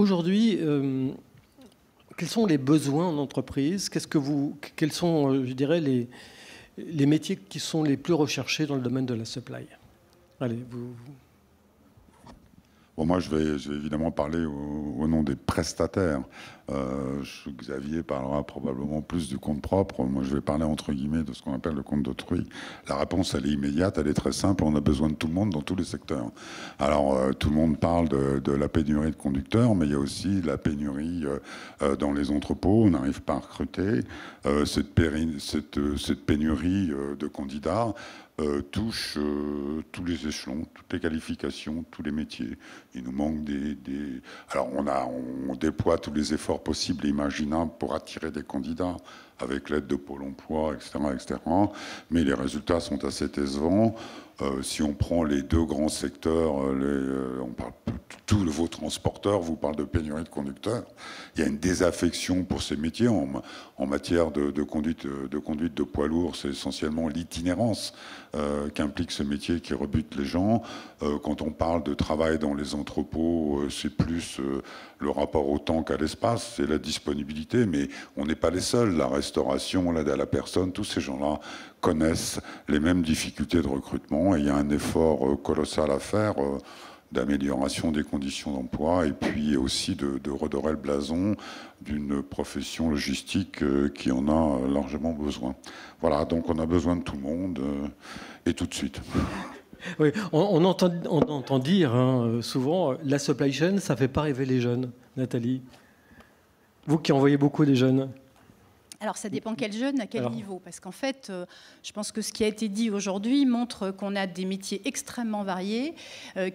Aujourd'hui, quels sont les besoins en entreprise? Quels sont, je dirais, les métiers qui sont les plus recherchés dans le domaine de la supply? Allez, Bon, moi, je vais évidemment parler au nom des prestataires. Xavier parlera probablement plus du compte propre. Moi, je vais parler entre guillemets de ce qu'on appelle le compte d'autrui. La réponse, elle est immédiate, elle est très simple. On a besoin de tout le monde dans tous les secteurs. Alors, tout le monde parle de la pénurie de conducteurs, mais il y a aussi la pénurie dans les entrepôts. On n'arrive pas à recruter. Cette pénurie de candidats touche tous les échelons, toutes les qualifications, tous les métiers. Il nous manque Alors on déploie tous les efforts possibles et imaginables pour attirer des candidats avec l'aide de Pôle emploi, etc., etc. Mais les résultats sont assez décevants. Si on prend les deux grands secteurs, on parle tous vos transporteurs vous parlent de pénurie de conducteurs. Il y a une désaffection pour ces métiers en matière de conduite de poids lourds. C'est essentiellement l'itinérance qu'implique ce métier qui rebute les gens. Quand on parle de travail dans les entrepôts, c'est plus le rapport au temps qu'à l'espace, c'est la disponibilité, mais on n'est pas les seuls. La restauration, l'aide à la personne, tous ces gens-là connaissent les mêmes difficultés de recrutement et il y a un effort colossal à faire d'amélioration des conditions d'emploi et puis aussi de redorer le blason d'une profession logistique qui en a largement besoin. Voilà, donc on a besoin de tout le monde et tout de suite. Oui, on entend dire souvent la supply chain, ça ne fait pas rêver les jeunes. Nathalie, vous qui en voyez beaucoup des jeunes. Alors, ça dépend quel jeune, à quel niveau. Parce qu'en fait, je pense que ce qui a été dit aujourd'hui montre qu'on a des métiers extrêmement variés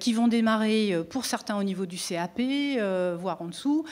qui vont démarrer, pour certains, au niveau du CAP, voire en dessous,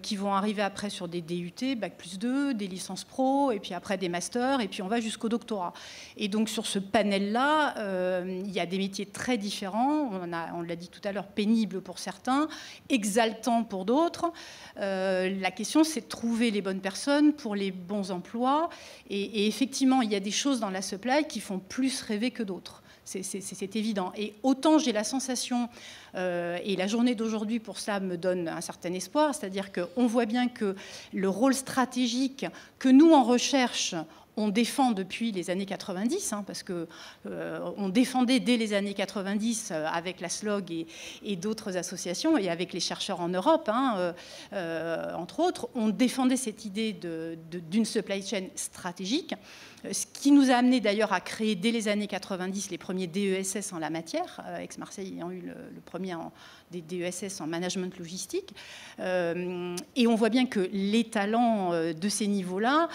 qui vont arriver après sur des DUT, Bac+2, des licences pro, et puis après des masters, et puis on va jusqu'au doctorat. Et donc, sur ce panel-là, il y a des métiers très différents. On l'a dit tout à l'heure, pénibles pour certains, exaltants pour d'autres. La question, c'est de trouver les bonnes personnes pour les bons emplois. Et effectivement, il y a des choses dans la supply qui font plus rêver que d'autres. C'est évident. Et autant j'ai la sensation, et la journée d'aujourd'hui pour cela me donne un certain espoir, c'est-à-dire qu'on voit bien que le rôle stratégique que nous, en recherche, on défend depuis les années 90, parce qu'on défendait dès les années 90 avec la SLOG et d'autres associations, et avec les chercheurs en Europe, entre autres, on défendait cette idée d'une supply chain stratégique, ce qui nous a amené d'ailleurs à créer dès les années 90 les premiers DESS en la matière, Aix-Marseille ayant eu le premier des DESS en management logistique. Et on voit bien que les talents de ces niveaux-là,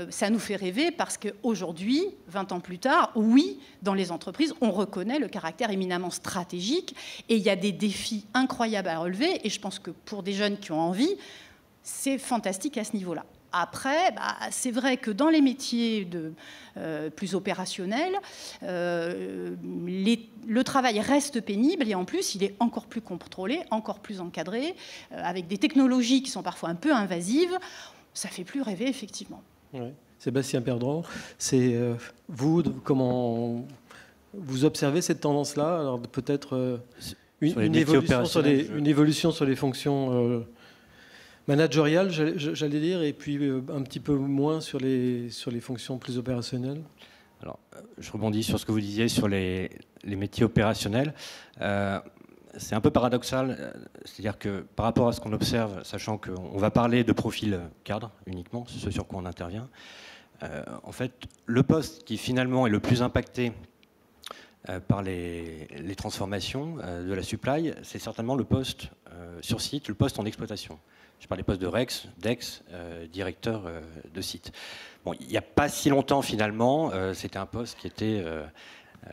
ça nous fait rêver parce qu'aujourd'hui, 20 ans plus tard, oui, dans les entreprises, on reconnaît le caractère éminemment stratégique et il y a des défis incroyables à relever. Et je pense que pour des jeunes qui ont envie, c'est fantastique à ce niveau-là. Après, c'est vrai que dans les métiers plus opérationnels, le travail reste pénible et en plus, il est encore plus contrôlé, encore plus encadré, avec des technologies qui sont parfois un peu invasives. Ça ne fait plus rêver, effectivement. Oui. Sébastien Perdron, c'est vous, comment vous observez cette tendance-là? Alors peut-être une évolution sur les fonctions managériales, j'allais dire, et puis un petit peu moins sur les fonctions plus opérationnelles. Alors, je rebondis sur ce que vous disiez sur les métiers opérationnels. C'est un peu paradoxal, c'est-à-dire que par rapport à ce qu'on observe, sachant qu'on va parler de profil cadre uniquement, c'est ce sur quoi on intervient, en fait, le poste qui finalement est le plus impacté par les transformations de la supply, c'est certainement le poste sur site, le poste en exploitation. Je parle des postes de Rex, d'Ex, directeur de site. Bon, il n'y a pas si longtemps finalement, c'était un poste qui était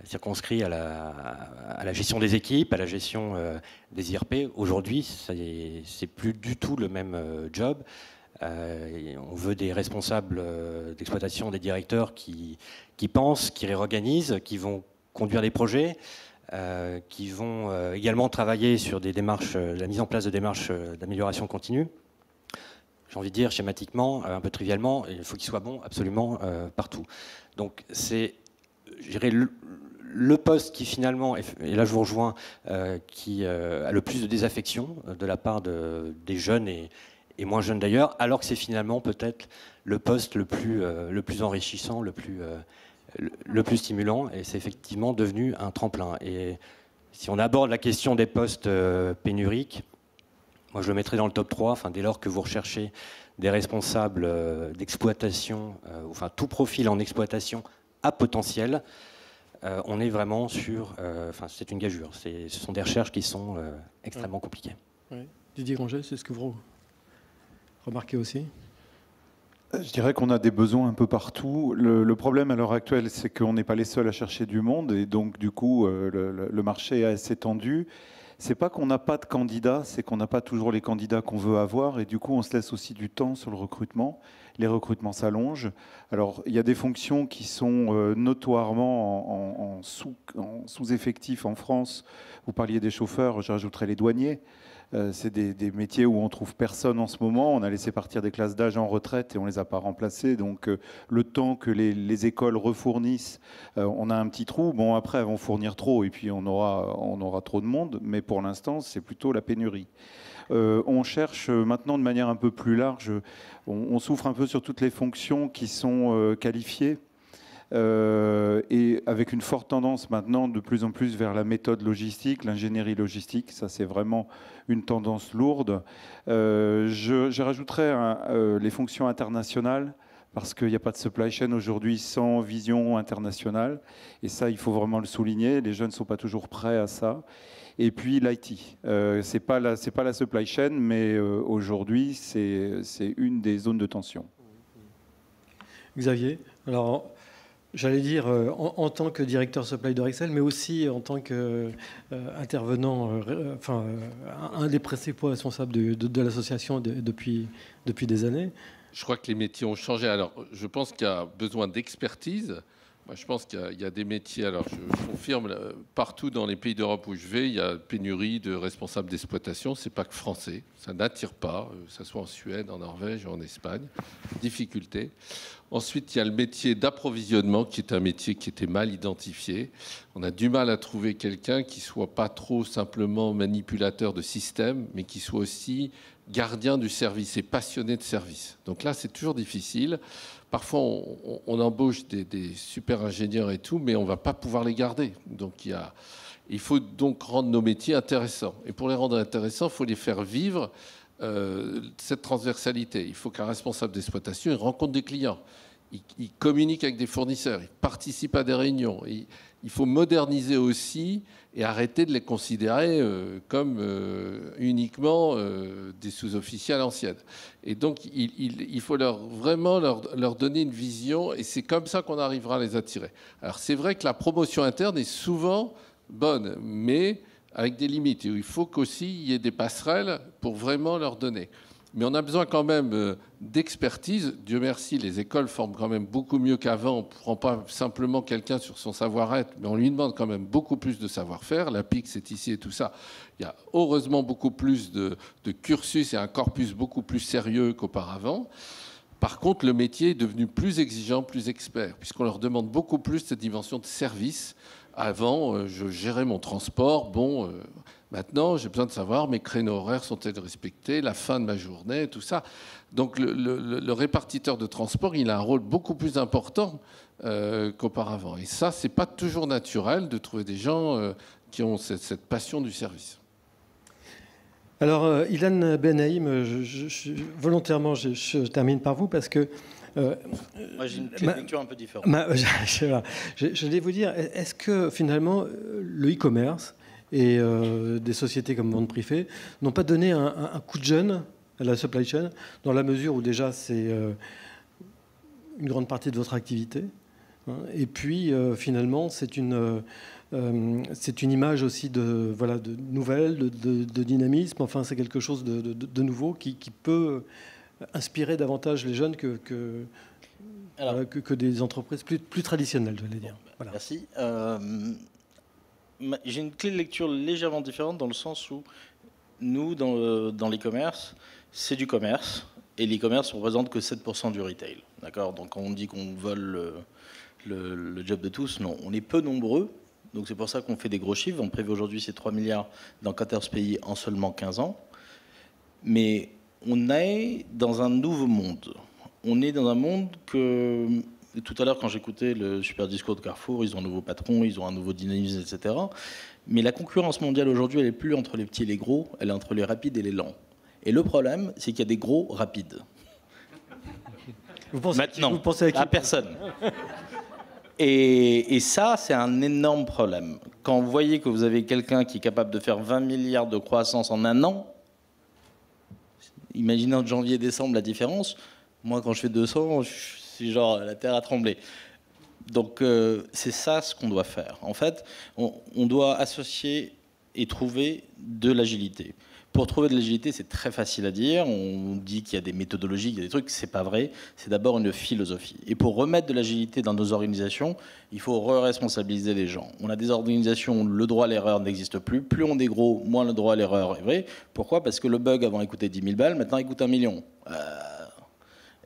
circonscrit à la gestion des équipes, à la gestion des IRP. Aujourd'hui, c'est plus du tout le même job. On veut des responsables d'exploitation, des directeurs qui pensent, qui réorganisent, qui vont conduire des projets, qui vont également travailler sur des démarches, la mise en place de démarches d'amélioration continue. J'ai envie de dire schématiquement, un peu trivialement, il faut qu'il soit bon absolument partout. Donc c'est, je dirais, le poste qui finalement, et là je vous rejoins, qui a le plus de désaffection de la part des jeunes et moins jeunes d'ailleurs, alors que c'est finalement peut-être le poste le plus enrichissant, le plus stimulant, et c'est effectivement devenu un tremplin. Et si on aborde la question des postes pénuriques, moi je le mettrais dans le top 3, enfin, dès lors que vous recherchez des responsables d'exploitation, enfin tout profil en exploitation à potentiel, on est vraiment sur... Enfin, c'est une gageure. Ce sont des recherches qui sont extrêmement compliquées. Ouais. Didier Granget, c'est ce que vous remarquez aussi? Je dirais qu'on a des besoins un peu partout. Le problème à l'heure actuelle, c'est qu'on n'est pas les seuls à chercher du monde, et donc du coup, le marché est assez tendu. C'est pas qu'on n'a pas de candidats, c'est qu'on n'a pas toujours les candidats qu'on veut avoir, et du coup, on se laisse aussi du temps sur le recrutement. Les recrutements s'allongent. Alors, il y a des fonctions qui sont notoirement en sous-effectif en France. Vous parliez des chauffeurs, je rajouterais les douaniers. C'est des métiers où on trouve personne en ce moment. On a laissé partir des classes d'âge en retraite et on les a pas remplacés. Donc le temps que les écoles refournissent, on a un petit trou. Bon, après, elles vont fournir trop et puis on aura trop de monde. Mais pour l'instant, c'est plutôt la pénurie. On cherche maintenant de manière un peu plus large. On souffre un peu sur toutes les fonctions qui sont qualifiées. Et avec une forte tendance maintenant de plus en plus vers la méthode logistique, l'ingénierie logistique. Ça, c'est vraiment une tendance lourde. Je rajouterais les fonctions internationales, parce qu'il n'y a pas de supply chain aujourd'hui sans vision internationale. Et ça, il faut vraiment le souligner. Les jeunes ne sont pas toujours prêts à ça. Et puis l'IT. C'est pas la supply chain, mais aujourd'hui, c'est une des zones de tension. Xavier, alors... J'allais dire en tant que directeur supply de Rexel, mais aussi en tant qu'intervenant, un des principaux responsables de l'association depuis des années. Je crois que les métiers ont changé. Alors, je pense qu'il y a besoin d'expertise. Moi, je pense qu'il y a des métiers, alors je confirme, partout dans les pays d'Europe où je vais, il y a pénurie de responsables d'exploitation. Ce n'est pas que français, ça n'attire pas, que ce soit en Suède, en Norvège ou en Espagne. Difficulté. Ensuite, il y a le métier d'approvisionnement, qui est un métier qui était mal identifié. On a du mal à trouver quelqu'un qui soit pas trop simplement manipulateur de système, mais qui soit aussi gardien du service et passionné de service. Donc là, c'est toujours difficile. Parfois, on embauche des super ingénieurs et tout, mais on ne va pas pouvoir les garder. Donc il faut donc rendre nos métiers intéressants. Et pour les rendre intéressants, il faut les faire vivre cette transversalité. Il faut qu'un responsable d'exploitation rencontre des clients. Il communique avec des fournisseurs. Il participe à des réunions. Il faut moderniser aussi et arrêter de les considérer comme uniquement des sous-officiers à l'ancienne. Et donc, il faut vraiment leur donner une vision, et c'est comme ça qu'on arrivera à les attirer. Alors, c'est vrai que la promotion interne est souvent bonne, mais avec des limites. Il faut qu'aussi il y ait des passerelles pour vraiment leur donner. Mais on a besoin quand même d'expertise. Dieu merci, les écoles forment quand même beaucoup mieux qu'avant. On ne prend pas simplement quelqu'un sur son savoir-être, mais on lui demande quand même beaucoup plus de savoir-faire. La PIC, c'est ici et tout ça. Il y a heureusement beaucoup plus de cursus et un corpus beaucoup plus sérieux qu'auparavant. Par contre, le métier est devenu plus exigeant, plus expert, puisqu'on leur demande beaucoup plus cette dimension de service. Avant, je gérais mon transport. Maintenant, j'ai besoin de savoir mes créneaux horaires sont-ils respectés, la fin de ma journée, tout ça. Donc, le répartiteur de transport, il a un rôle beaucoup plus important qu'auparavant. Et ça, c'est pas toujours naturel de trouver des gens qui ont cette passion du service. Alors, Ilan Benaïm, volontairement, je termine par vous parce que... Moi, j'ai une lecture un peu différente. Je voulais vous dire, est-ce que finalement, le e-commerce et des sociétés comme Vente Privée n'ont pas donné un coup de jeune à la supply chain, dans la mesure où déjà c'est une grande partie de votre activité, hein, et puis finalement c'est une image aussi de nouvelle, de dynamisme. Enfin, c'est quelque chose de nouveau qui peut inspirer davantage les jeunes que des entreprises plus traditionnelles, je vais dire. Voilà. Merci. J'ai une clé de lecture légèrement différente, dans le sens où nous, dans l'e-commerce, c'est du commerce, et l'e-commerce ne représente que 7% du retail. D'accord ? Donc on dit qu'on vole le job de tous. Non, on est peu nombreux, Donc c'est pour ça qu'on fait des gros chiffres. On prévoit aujourd'hui ces 3 milliards dans 14 pays en seulement 15 ans. Mais on est dans un nouveau monde. On est dans un monde que... Tout à l'heure, quand j'écoutais le super discours de Carrefour, ils ont un nouveau patron, ils ont un nouveau dynamisme, etc. Mais la concurrence mondiale aujourd'hui, elle n'est plus entre les petits et les gros, elle est entre les rapides et les lents. Et le problème, c'est qu'il y a des gros rapides. Vous pensez Maintenant, vous pensez à personne. Et ça, c'est un énorme problème. Quand vous voyez que vous avez quelqu'un qui est capable de faire 20 milliards de croissance en un an, imaginez entre janvier et décembre la différence. Moi, quand je fais 200, c'est genre la terre a tremblé. Donc, c'est ça ce qu'on doit faire. En fait, on doit associer et trouver de l'agilité. Pour trouver de l'agilité, c'est très facile à dire. On dit qu'il y a des méthodologies, il y a des trucs. C'est pas vrai. C'est d'abord une philosophie. Et pour remettre de l'agilité dans nos organisations, il faut re-responsabiliser les gens. On a des organisations où le droit à l'erreur n'existe plus. Plus on est gros, moins le droit à l'erreur est vrai. Pourquoi ? Parce que le bug avant coûtait 10 000 balles, maintenant il coûte 1 million.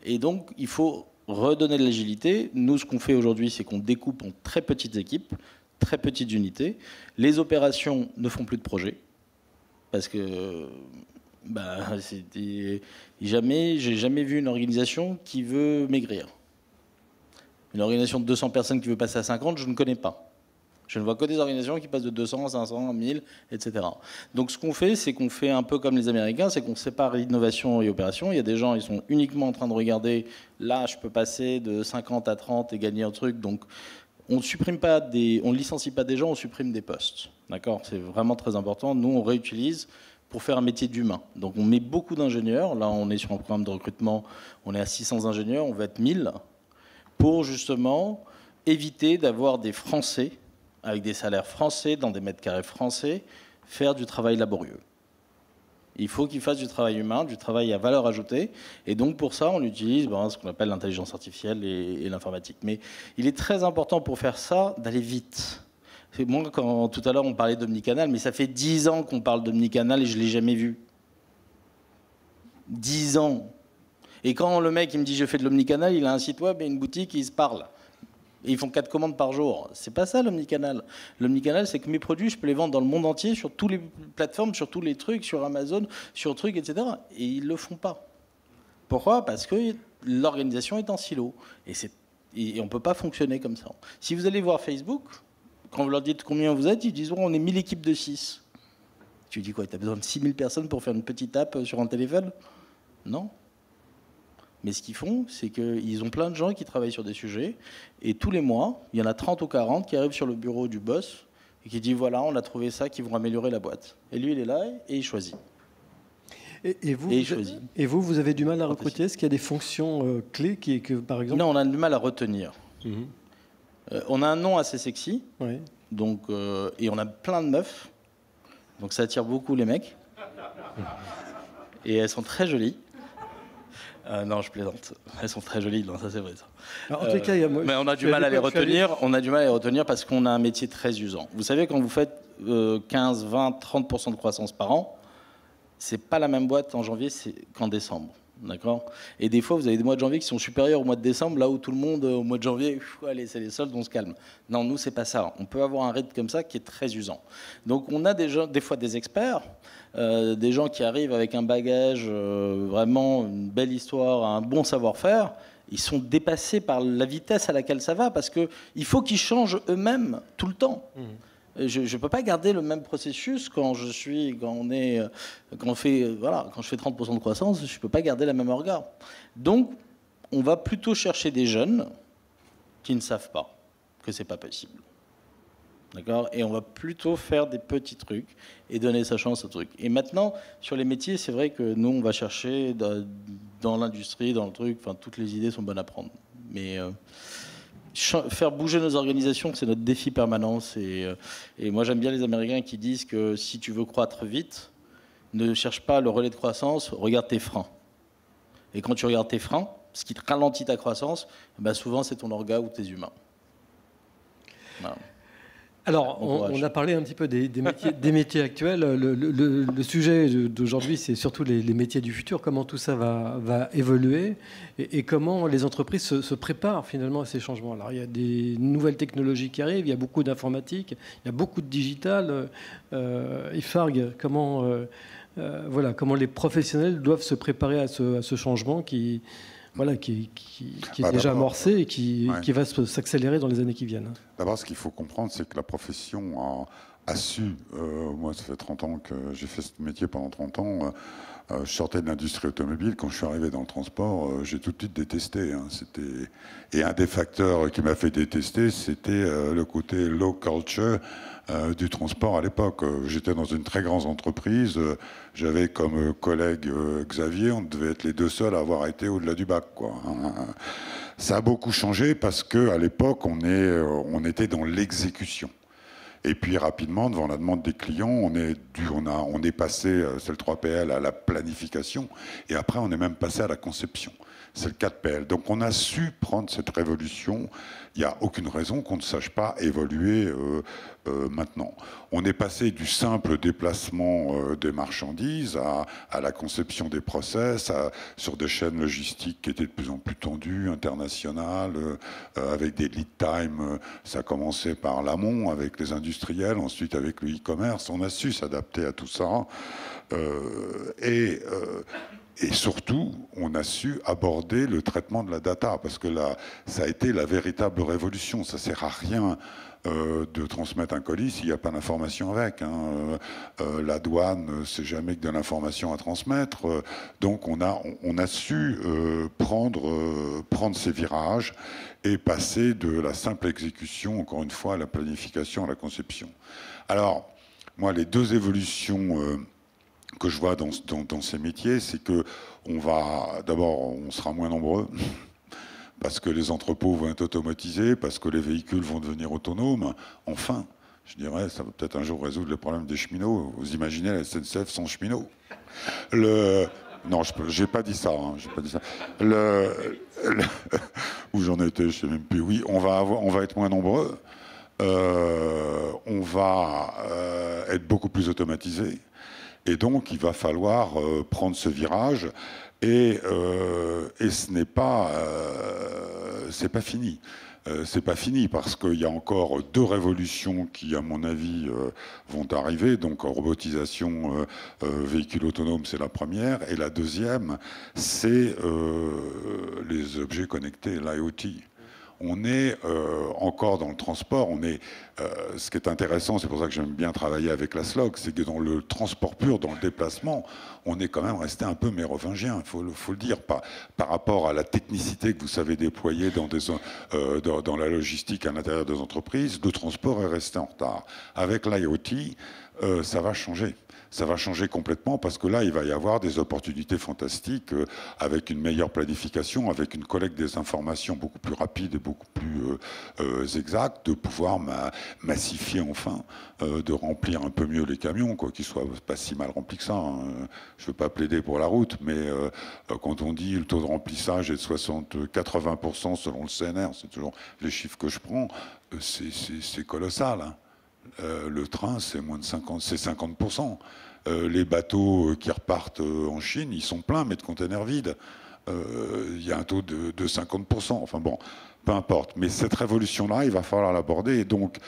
Et donc, il faut redonner de l'agilité. Nous, ce qu'on fait aujourd'hui, c'est qu'on découpe en très petites équipes, très petites unités. Les opérations ne font plus de projets. Parce que j'ai jamais vu une organisation qui veut maigrir. Une organisation de 200 personnes qui veut passer à 50, je ne connais pas. Je ne vois que des organisations qui passent de 200 à 500, à 1000, etc. Donc ce qu'on fait, c'est qu'on fait un peu comme les Américains, c'est qu'on sépare innovation et opération. Il y a des gens, ils sont uniquement en train de regarder, là, je peux passer de 50 à 30 et gagner un truc. Donc on ne licencie pas des gens, on supprime des postes. D'accord ? C'est vraiment très important. Nous, on réutilise pour faire un métier d'humain. Donc on met beaucoup d'ingénieurs. Là, on est sur un programme de recrutement, on est à 600 ingénieurs, on va être 1000, pour justement éviter d'avoir des Français, avec des salaires français, dans des mètres carrés français, faire du travail laborieux. Il faut qu'ils fassent du travail humain, du travail à valeur ajoutée. Et donc, pour ça, on utilise ce qu'on appelle l'intelligence artificielle et l'informatique. Mais il est très important pour faire ça d'aller vite. Moi, quand tout à l'heure, on parlait d'omnicanal, mais ça fait 10 ans qu'on parle d'omnicanal et je ne l'ai jamais vu. 10 ans. Et quand le mec il me dit je fais de l'omnicanal, il a un site web et une boutique, ils se parlent. Et ils font 4 commandes par jour. C'est pas ça l'omnicanal. L'omnicanal, c'est que mes produits, je peux les vendre dans le monde entier, sur toutes les plateformes, sur tous les trucs, sur Amazon, sur trucs, etc. Et ils le font pas. Pourquoi ? Parce que l'organisation est en silo. Et on peut pas fonctionner comme ça. Si vous allez voir Facebook, quand vous leur dites combien vous êtes, ils disent on est 1000 équipes de 6. Tu dis quoi ? Tu as besoin de 6000 personnes pour faire une petite app sur un téléphone ? Non. Mais ce qu'ils font, c'est qu'ils ont plein de gens qui travaillent sur des sujets. Et tous les mois, il y en a 30 ou 40 qui arrivent sur le bureau du boss et qui disent voilà, on a trouvé ça qui vont améliorer la boîte. Et lui, il est là et il choisit. Et vous, vous avez du mal à recruter ? Est-ce qu'il y a des fonctions clés que, par exemple... Non, on a du mal à retenir. On a un nom assez sexy. Oui. Donc, et on a plein de meufs. Donc ça attire beaucoup les mecs. Et elles sont très jolies. Non, je plaisante. Elles sont très jolies, non, ça c'est vrai. Ça. Alors, en tout cas, mais on a du mal à les retenir. On a du mal à les retenir parce qu'on a un métier très usant. Vous savez, quand vous faites 15, 20, 30% de croissance par an, c'est pas la même boîte en janvier qu'en décembre. D'accord ? Et des fois, vous avez des mois de janvier qui sont supérieurs au mois de décembre, là où tout le monde, au mois de janvier, allez, c'est les soldes, on se calme. Non, nous, c'est pas ça. On peut avoir un rythme comme ça qui est très usant. Donc, on a des fois des experts, des gens qui arrivent avec un bagage, vraiment une belle histoire, un bon savoir-faire. Ils sont dépassés par la vitesse à laquelle ça va, parce qu'il faut qu'ils changent eux-mêmes tout le temps. Je ne peux pas garder le même processus quand je fais 30% de croissance, je ne peux pas garder la même regard. Donc, on va plutôt chercher des jeunes qui ne savent pas que ce n'est pas possible. D'accord ? Et on va plutôt faire des petits trucs et donner sa chance aux trucs. Et maintenant, sur les métiers, c'est vrai que nous, on va chercher dans l'industrie, dans le truc, enfin, toutes les idées sont bonnes à prendre. Mais... faire bouger nos organisations, c'est notre défi permanent. Et moi, j'aime bien les Américains qui disent que si tu veux croître vite, ne cherche pas le relais de croissance, regarde tes freins. Et quand tu regardes tes freins, ce qui te ralentit ta croissance, souvent, c'est ton orga ou tes humains. Voilà. Alors, on a parlé un petit peu des métiers actuels. Le sujet d'aujourd'hui, c'est surtout les métiers du futur, comment tout ça va évoluer et comment les entreprises se préparent finalement à ces changements. Alors, il y a des nouvelles technologies qui arrivent, il y a beaucoup d'informatique, il y a beaucoup de digital. IFARG, comment les professionnels doivent se préparer à ce changement qui est déjà amorcé et qui va s'accélérer dans les années qui viennent. D'abord, ce qu'il faut comprendre, c'est que la profession a su, moi ça fait 30 ans que j'ai fait ce métier pendant 30 ans, je sortais de l'industrie automobile, quand je suis arrivé dans le transport, j'ai tout de suite détesté. Et un des facteurs qui m'a fait détester, c'était le côté low culture du transport à l'époque. J'étais dans une très grande entreprise, j'avais comme collègue Xavier, on devait être les deux seuls à avoir été au-delà du bac, quoi. Ça a beaucoup changé parce qu'à l'époque, on était dans l'exécution. Et puis rapidement, devant la demande des clients, on est passé, c'est le 3PL, à la planification. Et après, on est même passé à la conception. C'est le 4PL. Donc on a su prendre cette révolution. Il n'y a aucune raison qu'on ne sache pas évoluer maintenant. On est passé du simple déplacement des marchandises à la conception des process, sur des chaînes logistiques qui étaient de plus en plus tendues, internationales, avec des lead times. Ça a commencé par l'amont avec les industriels, ensuite avec le e-commerce. On a su s'adapter à tout ça. Et surtout, on a su aborder le traitement de la data, parce que là, ça a été la véritable révolution. Ça ne sert à rien de transmettre un colis s'il n'y a pas d'information avec. La douane, c'est jamais que de l'information à transmettre. Donc on a su prendre ces virages et passer de la simple exécution, encore une fois, à la planification, à la conception. Alors, moi, les deux évolutions que je vois dans ces métiers, c'est que on sera moins nombreux, parce que les entrepôts vont être automatisés, parce que les véhicules vont devenir autonomes. Enfin, je dirais, ça va peut-être un jour résoudre le problème des cheminots. Vous imaginez la SNCF sans cheminots? Non, j'ai pas dit ça. J'ai pas dit ça. Où j'en étais, je sais même plus. Oui, on va être moins nombreux. On va être beaucoup plus automatisé. Et donc, il va falloir prendre ce virage. Et ce n'est pas, c'est pas fini. C'est pas fini parce qu'il y a encore deux révolutions qui, à mon avis, vont arriver. Donc, robotisation, véhicules autonomes, c'est la première. Et la deuxième, c'est les objets connectés, l'IoT. On est encore dans le transport. Ce qui est intéressant, c'est pour ça que j'aime bien travailler avec la SLOC, c'est que dans le transport pur, dans le déplacement, on est quand même resté un peu mérovingien, il faut le dire, par rapport à la technicité que vous savez déployer dans la logistique à l'intérieur des entreprises. Le transport est resté en retard. Avec l'IoT, ça va changer. Ça va changer complètement parce que là, il va y avoir des opportunités fantastiques avec une meilleure planification, avec une collecte des informations beaucoup plus rapide et beaucoup plus exacte, de pouvoir massifier enfin, de remplir un peu mieux les camions, quoi, qu'ils soient pas si mal remplis que ça. Je ne veux pas plaider pour la route, mais quand on dit le taux de remplissage est de 80% selon le CNR, c'est toujours les chiffres que je prends, c'est colossal. Hein. Le train, c'est moins de 50%. Les bateaux qui repartent en Chine, ils sont pleins, mais de containers vides. Il y a un taux de 50%. Enfin bon, peu importe. Mais cette révolution-là, il va falloir l'aborder. Et donc,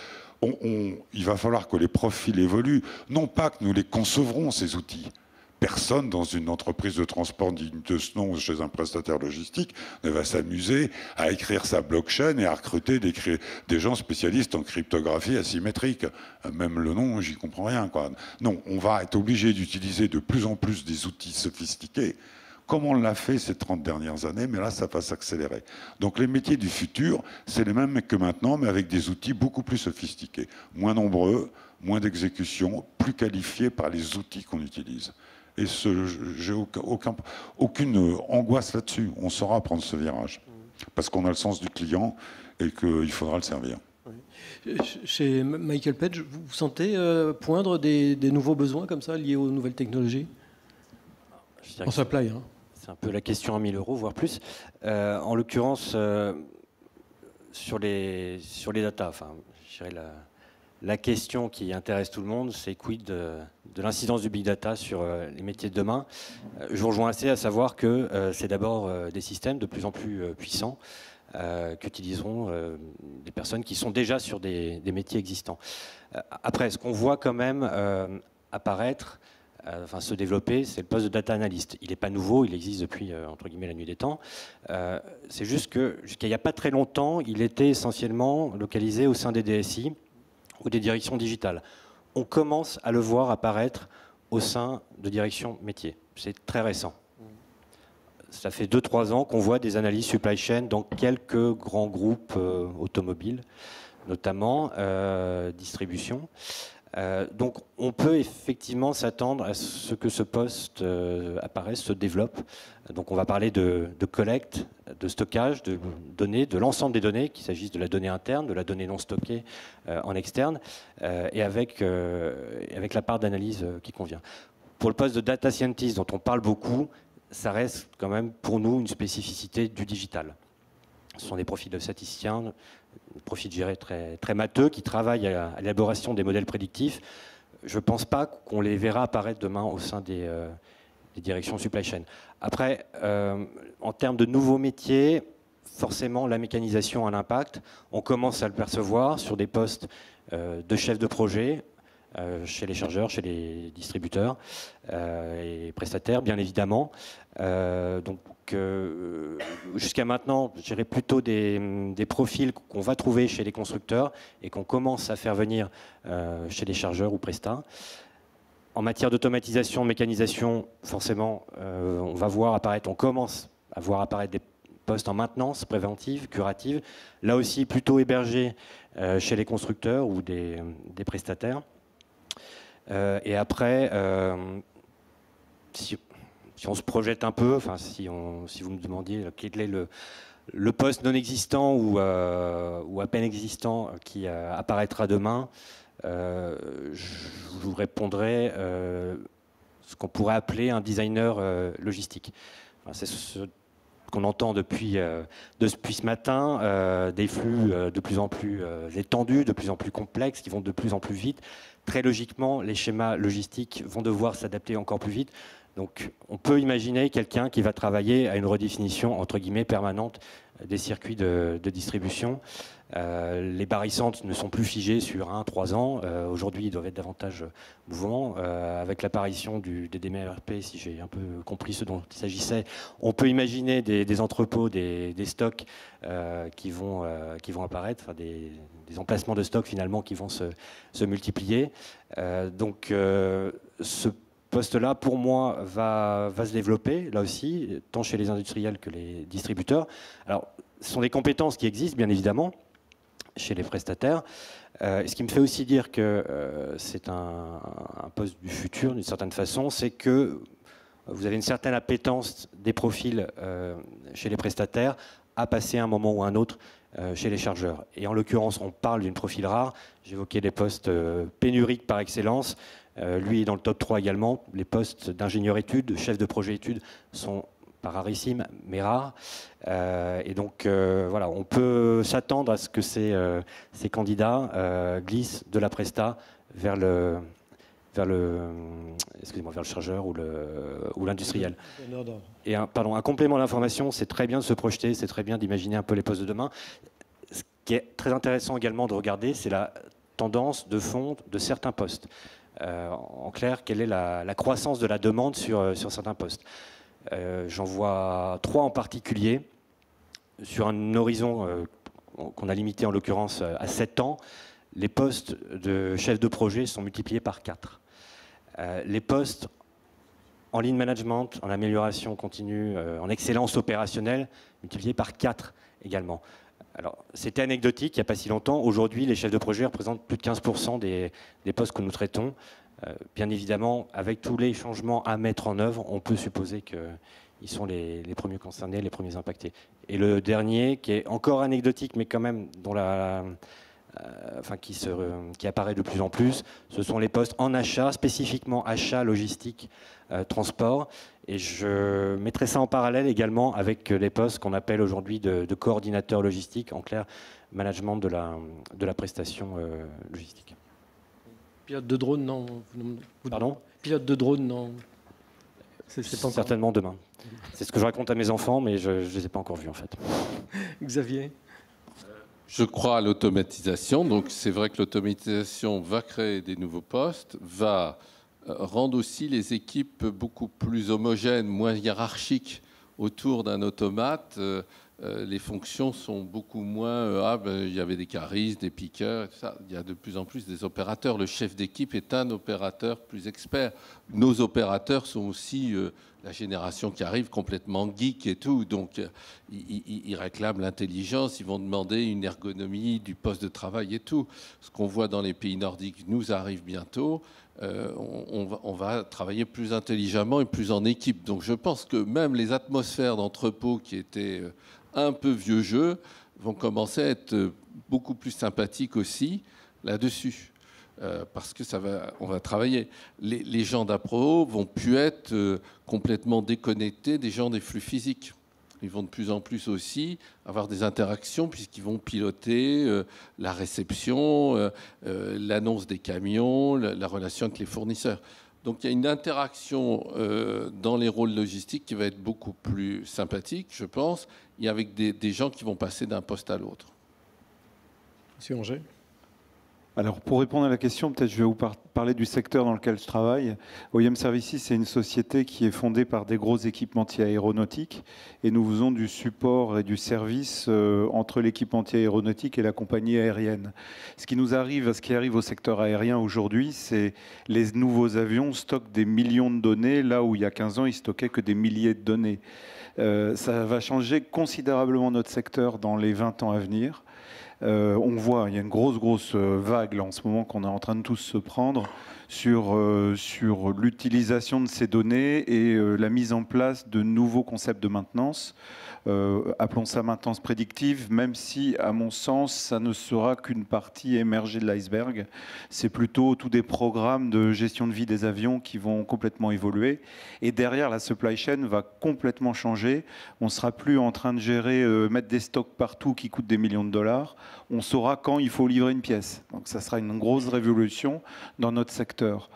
il va falloir que les profils évoluent. Non pas que nous les concevrons, ces outils. Personne dans une entreprise de transport digne de ce nom chez un prestataire logistique ne va s'amuser à écrire sa blockchain et à recruter des gens spécialistes en cryptographie asymétrique. Même le nom, j'y comprends rien, quoi. Non, on va être obligé d'utiliser de plus en plus des outils sophistiqués, comme on l'a fait ces 30 dernières années, mais là, ça va s'accélérer. Donc les métiers du futur, c'est les mêmes que maintenant, mais avec des outils beaucoup plus sophistiqués, moins nombreux, moins d'exécution, plus qualifiés par les outils qu'on utilise. Et j'ai aucune angoisse là-dessus. On saura prendre ce virage. Parce qu'on a le sens du client et qu'il faudra le servir. Oui. Chez Michael Page, vous sentez poindre des nouveaux besoins comme ça, liés aux nouvelles technologies? En supply, hein. C'est un peu la question à 1000 €, voire plus. En l'occurrence, sur les data, enfin, je dirais la question qui intéresse tout le monde, c'est quid de l'incidence du big data sur les métiers de demain. Je vous rejoins assez à savoir que c'est d'abord des systèmes de plus en plus puissants qu'utiliseront des personnes qui sont déjà sur des métiers existants. Après, ce qu'on voit quand même apparaître, enfin se développer, c'est le poste de data analyst. Il n'est pas nouveau, il existe depuis, entre guillemets, la nuit des temps. C'est juste que jusqu'à il n'y a pas très longtemps, il était essentiellement localisé au sein des DSI ou des directions digitales. On commence à le voir apparaître au sein de directions métiers. C'est très récent. Ça fait 2-3 ans qu'on voit des analyses supply chain dans quelques grands groupes automobiles, notamment distribution. Donc on peut effectivement s'attendre à ce que ce poste apparaisse, se développe. Donc on va parler de collecte, de stockage, de données, de l'ensemble des données, qu'il s'agisse de la donnée interne, de la donnée non stockée en externe, et avec la part d'analyse qui convient. Pour le poste de data scientist dont on parle beaucoup, ça reste quand même pour nous une spécificité du digital. Ce sont des profils de statisticiens, des profils gérés très matheux, qui travaillent à l'élaboration des modèles prédictifs. Je ne pense pas qu'on les verra apparaître demain au sein des directions supply chain. Après, en termes de nouveaux métiers, forcément la mécanisation a un impact. On commence à le percevoir sur des postes de chef de projet, chez les chargeurs, chez les distributeurs et prestataires, bien évidemment. Donc, jusqu'à maintenant, je dirais plutôt des profils qu'on va trouver chez les constructeurs et qu'on commence à faire venir chez les chargeurs ou prestats. En matière d'automatisation, de mécanisation, forcément, on commence à voir apparaître des postes en maintenance préventive, curative, là aussi plutôt hébergés chez les constructeurs ou des prestataires. Et après, si on se projette un peu, enfin, si vous me demandiez quel est le poste non existant ou à peine existant qui apparaîtra demain, je vous répondrai ce qu'on pourrait appeler un designer logistique. Enfin, c'est ce qu'on entend depuis ce matin, des flux de plus en plus étendus, de plus en plus complexes, qui vont de plus en plus vite. Très logiquement, les schémas logistiques vont devoir s'adapter encore plus vite. Donc, on peut imaginer quelqu'un qui va travailler à une redéfinition, entre guillemets, permanente des circuits de distribution. Les barycentres ne sont plus figés sur 1-3 ans. Aujourd'hui, ils doivent être davantage mouvants. Avec l'apparition des DMRP, si j'ai un peu compris ce dont il s'agissait, on peut imaginer des entrepôts, des stocks qui vont apparaître, enfin des emplacements de stocks finalement qui vont se multiplier. Donc, ce poste-là, pour moi, va se développer, là aussi, tant chez les industriels que les distributeurs. Alors, ce sont des compétences qui existent, bien évidemment, chez les prestataires. Ce qui me fait aussi dire que c'est un poste du futur, d'une certaine façon, c'est que vous avez une certaine appétence des profils chez les prestataires à passer à un moment ou à un autre chez les chargeurs. Et en l'occurrence, on parle d'une profil rare. J'évoquais des postes pénuriques par excellence. Lui est dans le top 3 également. Les postes d'ingénieur études, de chef de projet études sont pas rarissimes, mais rares. Et donc, voilà, on peut s'attendre à ce que ces candidats glissent de la presta vers le chargeur ou l'industriel. Et un complément d'information, c'est très bien de se projeter, c'est très bien d'imaginer un peu les postes de demain. Ce qui est très intéressant également de regarder, c'est la tendance de fond de certains postes. En clair, quelle est la croissance de la demande sur certains postes. J'en vois 3 en particulier, sur un horizon qu'on a limité en l'occurrence à 7 ans. Les postes de chef de projet sont multipliés par 4. Les postes en lean management, en amélioration continue, en excellence opérationnelle, multipliés par 4 également. Alors, c'était anecdotique il n'y a pas si longtemps. Aujourd'hui, les chefs de projet représentent plus de 15% des postes que nous traitons. Bien évidemment, avec tous les changements à mettre en œuvre, on peut supposer qu'ils sont les premiers concernés, les premiers impactés. Et le dernier, qui est encore anecdotique, mais quand même qui apparaît de plus en plus, ce sont les postes en achat, spécifiquement achat, logistique, transport. Et je mettrai ça en parallèle également avec les postes qu'on appelle aujourd'hui de coordinateur logistique, en clair, management de la prestation logistique. Pilote de drone, non. Pardon ? Pilote de drone, non. C'est certainement demain. C'est ce que je raconte à mes enfants, mais je ne les ai pas encore vus en fait. Xavier ? Je crois à l'automatisation. Donc c'est vrai que l'automatisation va créer des nouveaux postes, va rendre aussi les équipes beaucoup plus homogènes, moins hiérarchiques autour d'un automate. Les fonctions sont beaucoup moins... il y avait des caristes, des piqueurs, et tout ça. Il y a de plus en plus des opérateurs. Le chef d'équipe est un opérateur plus expert. Nos opérateurs sont aussi la génération qui arrive complètement geek et tout. Donc, ils réclament l'intelligence, ils vont demander une ergonomie du poste de travail et tout. Ce qu'on voit dans les pays nordiques nous arrive bientôt. On va travailler plus intelligemment et plus en équipe. Donc, je pense que même les atmosphères d'entrepôt qui étaient... un peu vieux jeu, vont commencer à être beaucoup plus sympathiques aussi là-dessus. Parce que on va travailler. Les gens d'appro vont plus être complètement déconnectés des gens des flux physiques. Ils vont de plus en plus aussi avoir des interactions puisqu'ils vont piloter la réception, l'annonce des camions, la relation avec les fournisseurs. Donc il y a une interaction dans les rôles logistiques qui va être beaucoup plus sympathique, je pense, et avec des gens qui vont passer d'un poste à l'autre. Monsieur Angers ? Alors, pour répondre à la question, peut-être je vais vous parler du secteur dans lequel je travaille. OEM Services, c'est une société qui est fondée par des gros équipementiers aéronautiques et nous faisons du support et du service entre l'équipementier aéronautique et la compagnie aérienne. Ce qui arrive au secteur aérien aujourd'hui, c'est les nouveaux avions stockent des millions de données, là où il y a 15 ans, ils stockaient que des milliers de données. Ça va changer considérablement notre secteur dans les 20 ans à venir. On voit, il y a une grosse vague là, en ce moment qu'on est en train de tous se prendre sur l'utilisation de ces données et la mise en place de nouveaux concepts de maintenance. Appelons ça maintenance prédictive, même si, à mon sens, ça ne sera qu'une partie émergée de l'iceberg. C'est plutôt tous des programmes de gestion de vie des avions qui vont complètement évoluer. Et derrière, la supply chain va complètement changer. On ne sera plus en train de gérer, mettre des stocks partout qui coûtent des millions de dollars. On saura quand il faut livrer une pièce. Donc ça sera une grosse révolution dans notre secteur.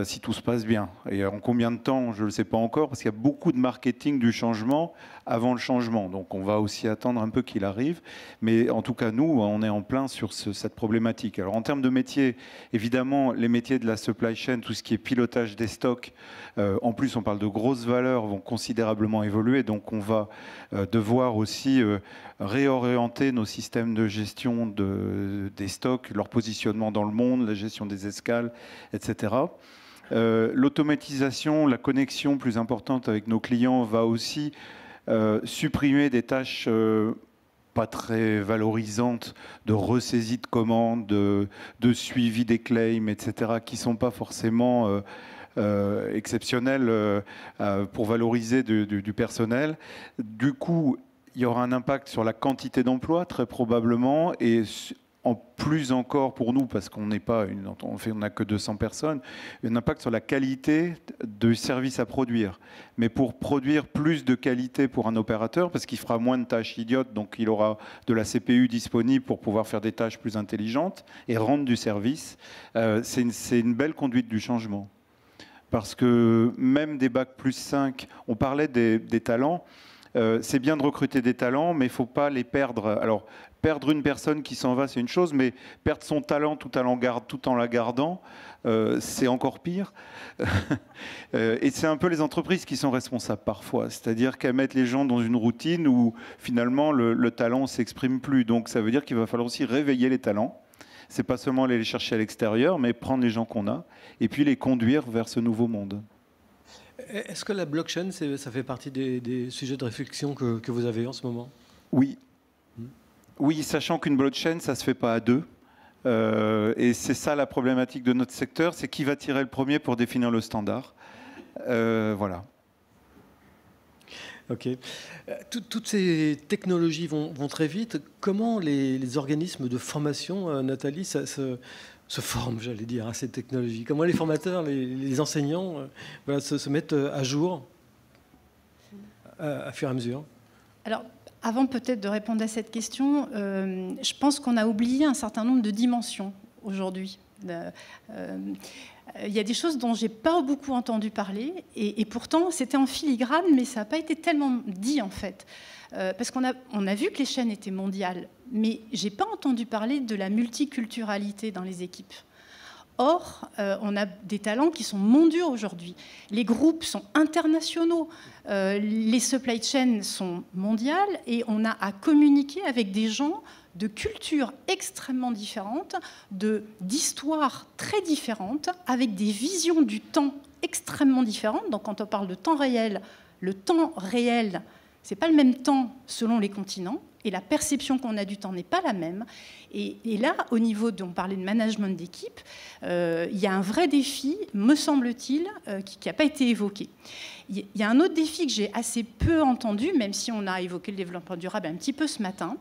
Si tout se passe bien. Et en combien de temps, je ne le sais pas encore, parce qu'il y a beaucoup de marketing du changement avant le changement. Donc on va aussi attendre un peu qu'il arrive. Mais en tout cas, nous, on est en plein sur cette problématique. Alors en termes de métiers, évidemment, les métiers de la supply chain, tout ce qui est pilotage des stocks, en plus on parle de grosses valeurs, vont considérablement évoluer. Donc on va devoir aussi réorienter nos systèmes de gestion des stocks, leur positionnement dans le monde, la gestion des escales, etc. L'automatisation, la connexion plus importante avec nos clients va aussi supprimer des tâches pas très valorisantes de ressaisie de commandes, de suivi des claims, etc., qui ne sont pas forcément exceptionnelles pour valoriser du personnel. Du coup, il y aura un impact sur la quantité d'emplois, très probablement, et en plus encore pour nous, parce qu'on n'est pas on n'a que 200 personnes, un impact sur la qualité du service à produire. Mais pour produire plus de qualité pour un opérateur, parce qu'il fera moins de tâches idiotes, donc il aura de la CPU disponible pour pouvoir faire des tâches plus intelligentes et rendre du service, c'est une belle conduite du changement. Parce que même des bacs plus 5, on parlait des talents, c'est bien de recruter des talents, mais il ne faut pas les perdre. Alors, perdre une personne qui s'en va, c'est une chose, mais perdre son talent tout en la gardant, c'est encore pire. Et c'est un peu les entreprises qui sont responsables parfois. C'est-à-dire qu'elles mettent les gens dans une routine où finalement le talent ne s'exprime plus. Donc ça veut dire qu'il va falloir aussi réveiller les talents. C'est pas seulement aller les chercher à l'extérieur, mais prendre les gens qu'on a et puis les conduire vers ce nouveau monde. Est-ce que la blockchain, ça fait partie des sujets de réflexion que vous avez en ce moment ? Oui. Oui, sachant qu'une blockchain, ça ne se fait pas à deux. Et c'est ça la problématique de notre secteur, c'est qui va tirer le premier pour définir le standard. Voilà. Ok. Toutes ces technologies vont très vite. Comment les organismes de formation, Nathalie, se forment, j'allais dire, à ces technologies? Comment les formateurs, les enseignants se mettent à jour à fur et à mesure? Alors, avant peut-être de répondre à cette question, je pense qu'on a oublié un certain nombre de dimensions aujourd'hui Il y a des choses dont j'ai pas beaucoup entendu parler, et pourtant c'était en filigrane, mais ça n'a pas été tellement dit en fait. Parce qu'on a vu que les chaînes étaient mondiales, mais j'ai pas entendu parler de la multiculturalité dans les équipes. Or, on a des talents qui sont mondiaux aujourd'hui. Les groupes sont internationaux, les supply chains sont mondiales, et on a à communiquer avec des gens de cultures extrêmement différentes, d'histoires très différentes, avec des visions du temps extrêmement différentes. Donc quand on parle de temps réel, le temps réel, ce n'est pas le même temps selon les continents, et la perception qu'on a du temps n'est pas la même. Et là, au niveau on parlait de management d'équipe, il y a un vrai défi, me semble-t-il, qui n'a pas été évoqué. Il y a un autre défi que j'ai assez peu entendu, même si on a évoqué le développement durable un petit peu ce matin,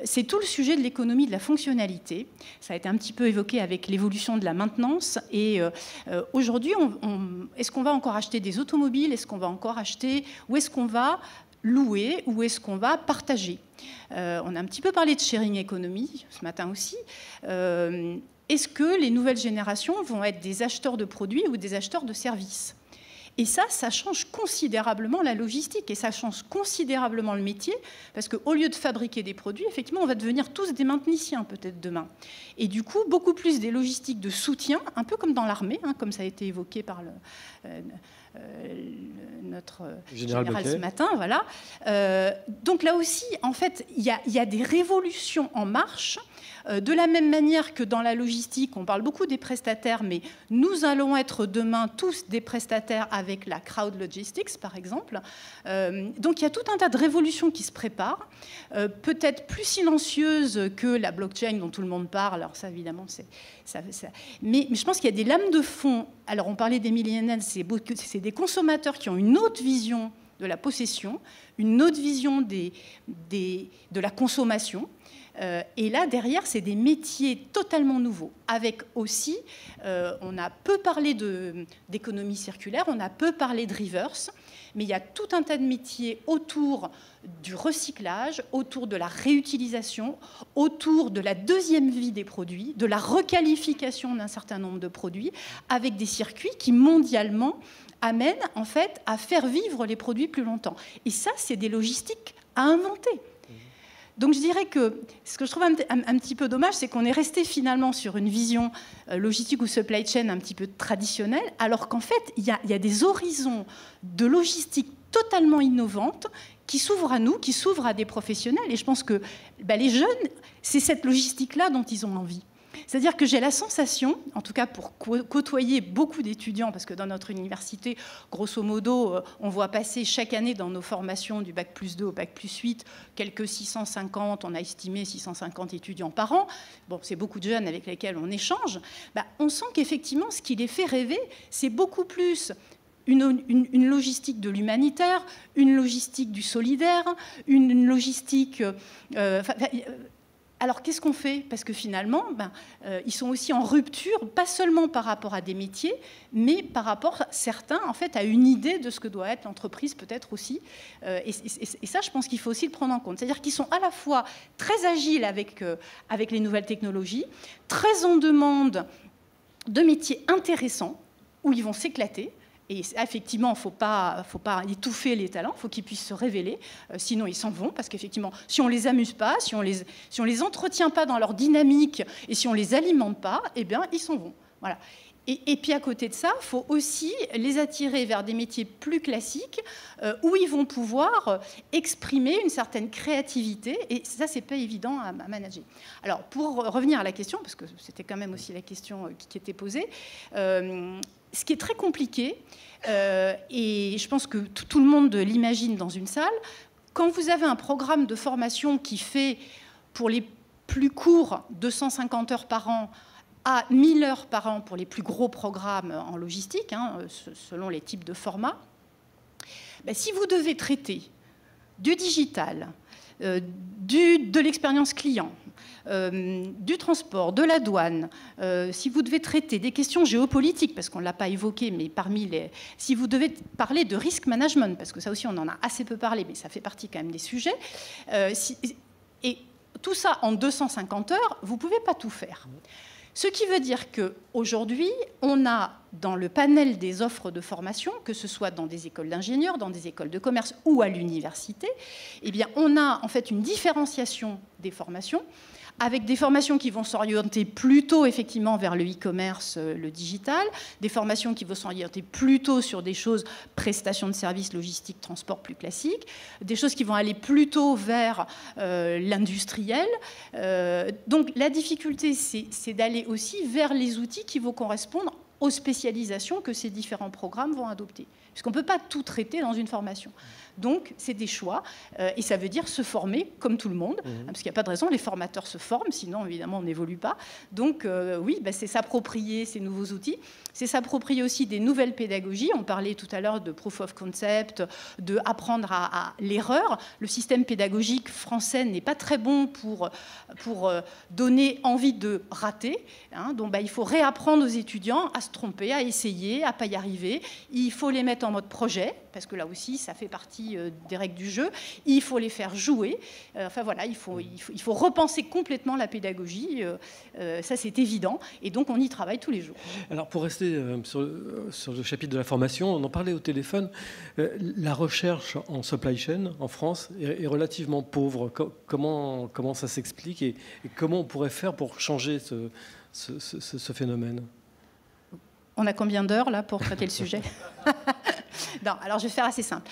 c'est tout le sujet de l'économie de la fonctionnalité. Ça a été un petit peu évoqué avec l'évolution de la maintenance. Et aujourd'hui, est-ce qu'on va encore acheter des automobiles? Est-ce qu'on va encore acheter? Ou est-ce qu'on va louer? Ou est-ce qu'on va partager? On a un petit peu parlé de sharing economy ce matin aussi. Est-ce que les nouvelles générations vont être des acheteurs de produits ou des acheteurs de services? Et ça change considérablement la logistique, et ça change considérablement le métier, parce qu'au lieu de fabriquer des produits, effectivement, on va devenir tous des mainteniciens peut-être demain. Et du coup, beaucoup plus des logistiques de soutien, un peu comme dans l'armée, hein, comme ça a été évoqué par notre général ce matin. Voilà. Donc là aussi, en fait, il y a des révolutions en marche. De la même manière que dans la logistique, on parle beaucoup des prestataires, mais nous allons être demain tous des prestataires avec la crowd logistics, par exemple. Donc il y a tout un tas de révolutions qui se préparent, peut-être plus silencieuses que la blockchain dont tout le monde parle. Alors ça, évidemment, mais je pense qu'il y a des lames de fond. Alors on parlait des millennials, c'est des consommateurs qui ont une autre vision de la possession, une autre vision de la consommation. Et là, derrière, c'est des métiers totalement nouveaux, avec aussi, on a peu parlé d'économie circulaire, on a peu parlé de reverse, mais il y a tout un tas de métiers autour du recyclage, autour de la réutilisation, autour de la deuxième vie des produits, de la requalification d'un certain nombre de produits, avec des circuits qui, mondialement, amènent en fait à faire vivre les produits plus longtemps. Et ça, c'est des logistiques à inventer. Donc je dirais que ce que je trouve un petit peu dommage, c'est qu'on est resté finalement sur une vision logistique ou supply chain un petit peu traditionnelle, alors qu'en fait, il y a des horizons de logistique totalement innovantes qui s'ouvrent à nous, qui s'ouvrent à des professionnels. Et je pense que les jeunes, c'est cette logistique-là dont ils ont envie. C'est-à-dire que j'ai la sensation, en tout cas pour côtoyer beaucoup d'étudiants, parce que dans notre université, grosso modo, on voit passer chaque année dans nos formations du Bac+2 au Bac+8, quelques 650, on a estimé 650 étudiants par an. Bon, c'est beaucoup de jeunes avec lesquels on échange. On sent qu'effectivement, ce qui les fait rêver, c'est beaucoup plus une logistique de l'humanitaire, une logistique du solidaire, une logistique... Alors, qu'est-ce qu'on fait? Parce que finalement, ils sont aussi en rupture, pas seulement par rapport à des métiers, mais par rapport, certains, en fait, à une idée de ce que doit être l'entreprise, peut-être aussi. Et ça, je pense qu'il faut aussi le prendre en compte. C'est-à-dire qu'ils sont à la fois très agiles avec les nouvelles technologies, très en demande de métiers intéressants, où ils vont s'éclater. Et effectivement, il ne faut pas étouffer les talents, il faut qu'ils puissent se révéler, sinon ils s'en vont, parce qu'effectivement, si on ne les amuse pas, si on les entretient pas dans leur dynamique, et si on ne les alimente pas, eh bien, ils s'en vont. Voilà. Et puis à côté de ça, il faut aussi les attirer vers des métiers plus classiques, où ils vont pouvoir exprimer une certaine créativité, et ça, ce n'est pas évident à manager. Alors, pour revenir à la question, parce que c'était quand même aussi la question qui était posée, ce qui est très compliqué, et je pense que tout le monde l'imagine dans une salle, quand vous avez un programme de formation qui fait, pour les plus courts, 250 heures par an, à 1000 heures par an pour les plus gros programmes en logistique, selon les types de formats, si vous devez traiter du digital, de l'expérience client, du transport, de la douane, si vous devez traiter des questions géopolitiques, parce qu'on ne l'a pas évoqué, mais si vous devez parler de risk management, parce que ça aussi on en a assez peu parlé, mais ça fait partie quand même des sujets, et tout ça en 250 heures, vous ne pouvez pas tout faire. Ce qui veut dire qu'aujourd'hui, on a dans le panel des offres de formation, que ce soit dans des écoles d'ingénieurs, dans des écoles de commerce ou à l'université, eh bien, on a en fait une différenciation des formations, avec des formations qui vont s'orienter plutôt effectivement vers le e-commerce, le digital, des formations qui vont s'orienter plutôt sur des choses, prestations de services, logistique, transport plus classiques, des choses qui vont aller plutôt vers l'industriel. Donc la difficulté, c'est d'aller aussi vers les outils qui vont correspondre aux spécialisations que ces différents programmes vont adopter. Puisqu'on ne peut pas tout traiter dans une formation. Donc, c'est des choix, et ça veut dire se former comme tout le monde, parce qu'il n'y a pas de raison, les formateurs se forment, sinon, évidemment, on n'évolue pas. Donc, oui, c'est s'approprier ces nouveaux outils, c'est s'approprier aussi des nouvelles pédagogies. On parlait tout à l'heure de proof of concept, de apprendre à l'erreur. Le système pédagogique français n'est pas très bon pour donner envie de rater. Hein. Donc, il faut réapprendre aux étudiants à se tromper, à essayer, à ne pas y arriver. Il faut les mettre en mode projet, parce que là aussi, ça fait partie des règles du jeu. Il faut les faire jouer. Enfin voilà, il faut repenser complètement la pédagogie. Ça, c'est évident. Et donc, on y travaille tous les jours. Alors, pour rester sur le chapitre de la formation, on en parlait au téléphone. La recherche en supply chain en France est relativement pauvre. Comment ça s'explique et comment on pourrait faire pour changer ce phénomène ? On a combien d'heures là pour traiter le sujet ? Non, alors je vais faire assez simple.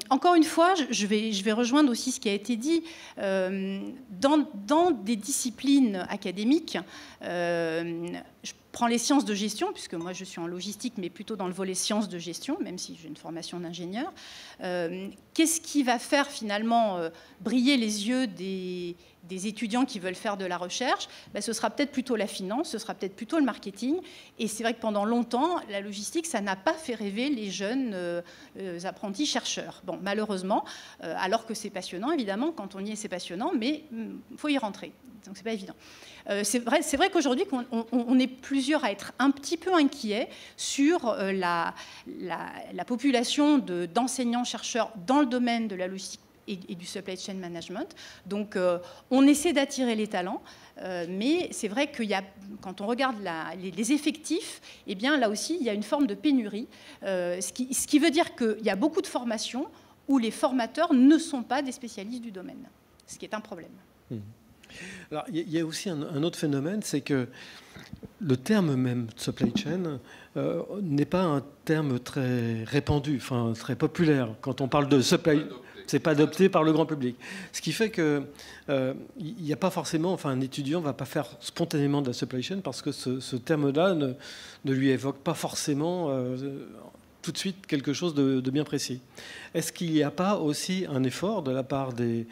Encore une fois, je vais rejoindre aussi ce qui a été dit. Dans des disciplines académiques, je prends les sciences de gestion, puisque moi je suis en logistique, mais plutôt dans le volet sciences de gestion, même si j'ai une formation d'ingénieur. Qu'est-ce qui va faire finalement briller les yeux des étudiants qui veulent faire de la recherche? Ce sera peut-être plutôt la finance, ce sera peut-être plutôt le marketing. Et c'est vrai que pendant longtemps, la logistique, ça n'a pas fait rêver les jeunes apprentis chercheurs. Bon, malheureusement, alors que c'est passionnant, évidemment, quand on y est, c'est passionnant, mais il faut y rentrer. Donc, c'est pas évident. C'est vrai qu'aujourd'hui, on est plusieurs à être un petit peu inquiets sur la population d'enseignants-chercheurs dans le domaine de la logistique et du supply chain management. Donc, on essaie d'attirer les talents, mais c'est vrai que quand on regarde les effectifs, eh bien, là aussi, il y a une forme de pénurie, ce qui veut dire qu'il y a beaucoup de formations où les formateurs ne sont pas des spécialistes du domaine, ce qui est un problème. Alors, il y a aussi un autre phénomène, c'est que le terme même supply chain n'est pas un terme très répandu, enfin très populaire. Quand on parle de supply, c'est pas adopté par le grand public. Ce qui fait que il n'y a pas forcément, enfin un étudiant ne va pas faire spontanément de la supply chain parce que ce terme-là ne lui évoque pas forcément tout de suite quelque chose de bien précis. Est-ce qu'il n'y a pas aussi un effort de la part des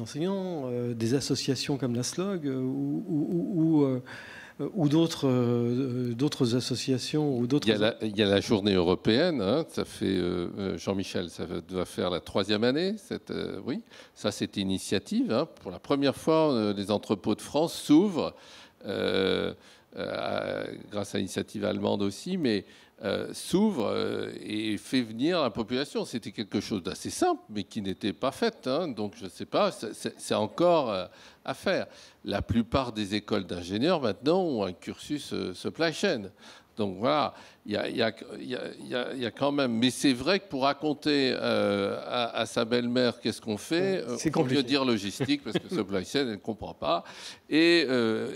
enseignants, des associations comme la SLOG ou d'autres associations ou d'autres... Il y a la journée européenne, hein, ça fait Jean-Michel, ça doit faire la 3e année. Oui, ça c'est une initiative. Hein. Pour la première fois, les entrepôts de France s'ouvrent, grâce à l'initiative allemande aussi, mais s'ouvre et fait venir la population. C'était quelque chose d'assez simple, mais qui n'était pas fait. Hein. Donc, je ne sais pas, c'est encore à faire. La plupart des écoles d'ingénieurs, maintenant, ont un cursus supply chain. Donc, voilà, il y a quand même... Mais c'est vrai que pour raconter à sa belle-mère qu'est-ce qu'on fait, on peut dire logistique, parce que supply chain, elle ne comprend pas. Et